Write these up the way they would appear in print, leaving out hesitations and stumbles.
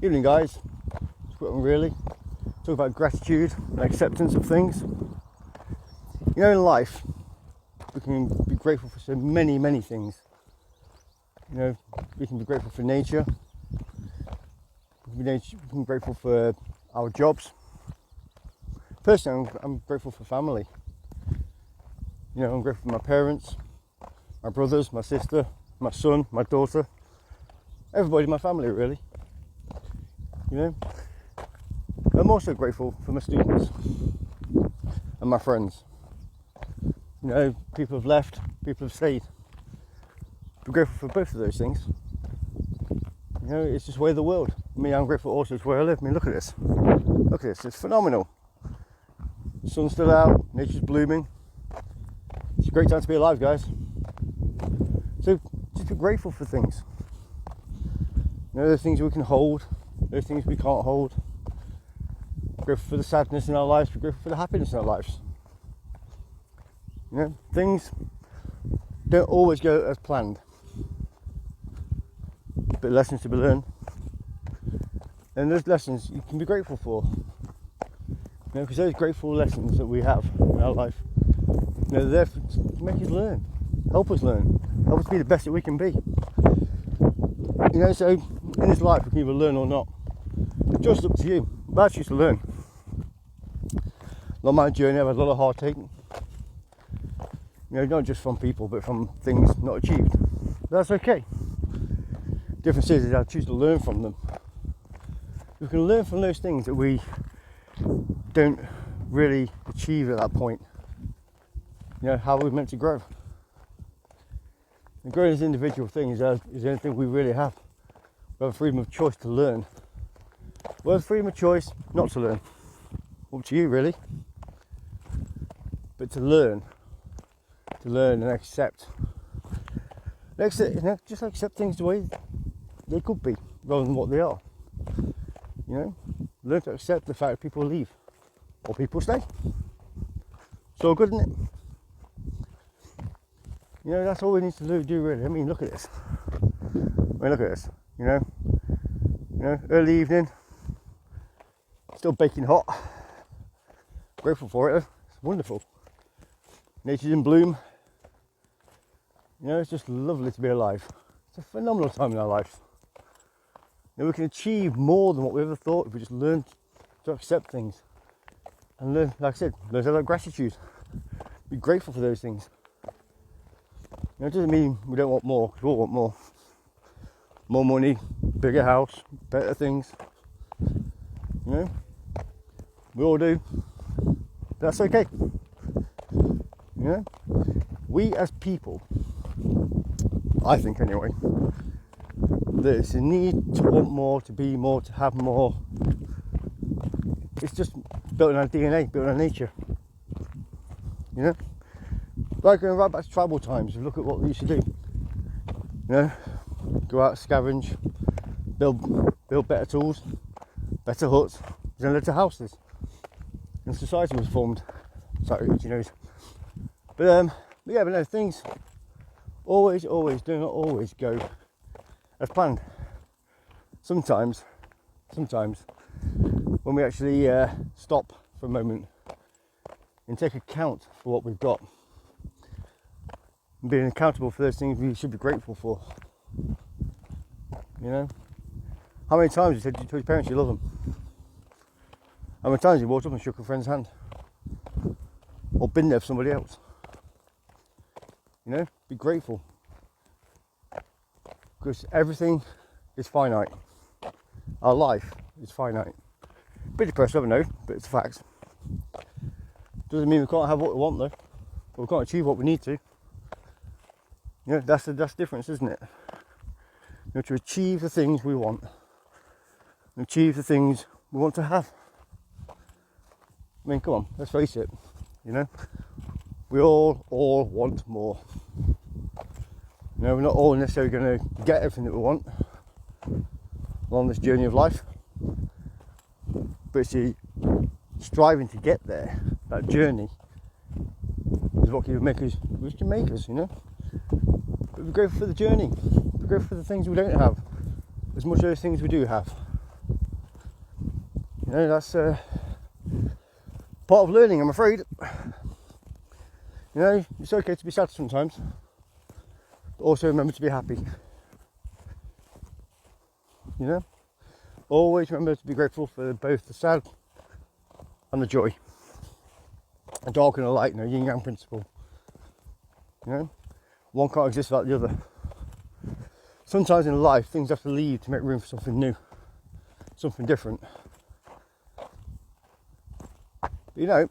Evening, guys. It's what I'm really talk about gratitude and acceptance of things. You know, in life, we can be grateful for so many things. You know, we can be grateful for nature. We can be grateful for our jobs. Personally, I'm grateful for family. You know, I'm grateful for my parents, my brothers, my sister, my son, my daughter, everybody in my family, really. You know, I'm also grateful for my students and my friends. You know, people have left, people have stayed. I'm grateful for both of those things. You know, it's just the way of the world. I'm grateful also it's where I live. Look at this. Look at this, it's phenomenal. The sun's still out, nature's blooming. It's a great time to be alive, guys. So just be grateful for things. You know, there's things we can hold, there's things we can't hold. Be grateful for the sadness in our lives, be grateful for the happiness in our lives. You know, things don't always go as planned, but lessons to be learned. And those lessons you can be grateful for. You know, because those grateful lessons that we have in our life, you know, they're there to make us learn, help us be the best that we can be. You know, so in this life we can either learn or not. It's just up to you. But I choose to learn. On my journey I've had a lot of heartache. You know, not just from people, but from things not achieved. But that's okay. The difference is I choose to learn from them. We can learn from those things that we don't really achieve at that point. You know, how we're meant to grow. And growing as an individual thing is the only thing we really have. We have freedom of choice to learn. We have freedom of choice not to learn. Up to you, really. But to learn and accept. You know, just accept things the way they could be, rather than what they are. You know, learn to accept the fact that people leave or people stay. It's all good, isn't it? You know, that's all we need to do really. I mean, look at this. Look at this. You know, early evening, still baking hot. Grateful for it. It's wonderful. Nature's in bloom. You know, it's just lovely to be alive. It's a phenomenal time in our lives. You know, we can achieve more than what we ever thought if we just learn to accept things and learn, like I said, learn to have gratitude. Be grateful for those things. You know, it doesn't mean we don't want more, because we all want more. More money, bigger house, better things. You know, we all do. That's okay. You know, we as people, I think anyway, there's a need to want more, to be more, to have more. It's just built in our DNA, built in our nature. You know, like going right back to tribal times, look at what we used to do. You know, go out, scavenge, build better tools, better huts, then led to houses, and society was formed. Sorry, you know. But no, things always do not always go as planned. Sometimes when we actually stop for a moment and take account for what we've got, and being accountable for those things we should be grateful for. You know, how many times you said to your parents you love them? How many times you walked up and shook a friend's hand, or been there for somebody else? You know, be grateful, because everything is finite. Our life is finite. A bit depressive, I know, but it's a fact. Doesn't mean we can't have what we want though, or we can't achieve what we need to. You know, that's the difference, isn't it? You know, to achieve the things we want, and achieve the things we want to have. I mean, come on, let's face it. You know, we all want more. You know, we're not all necessarily going to get everything that we want along this journey of life, but it's the striving to get there, that journey, is what can make us, you know. But we're grateful for the journey, we're grateful for the things we don't have, as much as those things we do have. You know, that's part of learning, I'm afraid. You know, it's okay to be sad sometimes, but also remember to be happy. You know, always remember to be grateful for both the sad and the joy, the dark and the light. You know, yin yang principle. You know, one can't exist without the other. Sometimes in life, things have to leave to make room for something new, something different. But, you know,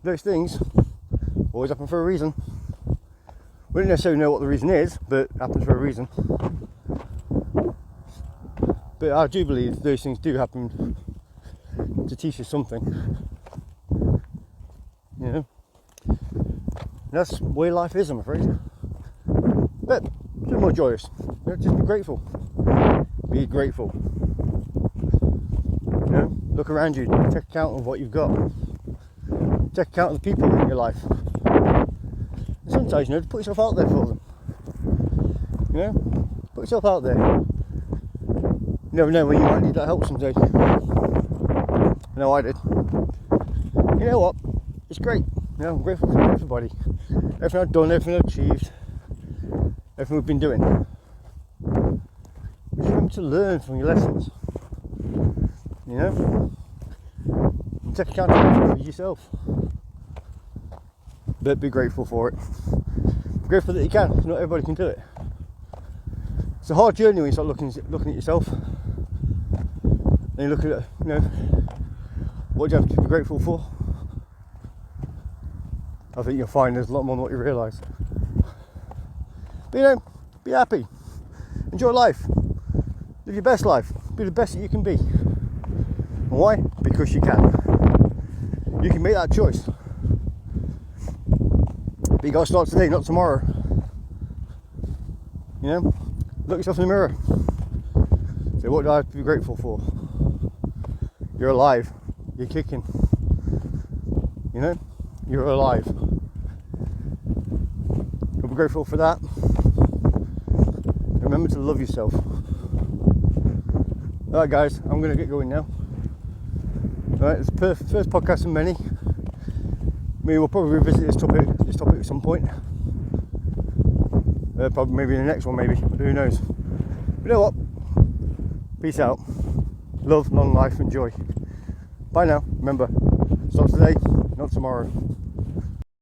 those things always happen for a reason. We don't necessarily know what the reason is, but it happens for a reason. But I do believe those things do happen to teach you something. You know, and that's the way life is, I'm afraid. But be more joyous. You know, just be grateful. Be grateful. You know, look around you. Take account of what you've got. Take account of the people in your life. And sometimes, you know, put yourself out there for them. You know, put yourself out there. You never know when you might need that help someday. I know I did. You know what? It's great. You know, I'm grateful for everybody. Everything I've done, everything I've achieved, everything we've been doing. Just remember to learn from your lessons. You know? And take accountability for yourself. But be grateful for it. Be grateful that you can. Not everybody can do it. It's a hard journey when you start looking at yourself. And you look at, you know, what do you have to be grateful for? I think you'll find there's a lot more than what you realise. But you know, be happy. Enjoy life. Live your best life. Be the best that you can be. And why? Because you can. You can make that choice. But you got to start today, not tomorrow. You know? Look yourself in the mirror. Say, what do I have to be grateful for? You're alive. You're kicking. You know? You're alive. You'll be grateful for that. Remember to love yourself. Alright guys, I'm going to get going now. Alright, it's the first podcast of many. Maybe we'll probably revisit this topic at some point. Probably maybe in the next one, maybe. Who knows? But you know what? Peace out. Love, long life, and joy. Bye now. Remember, start today, not tomorrow.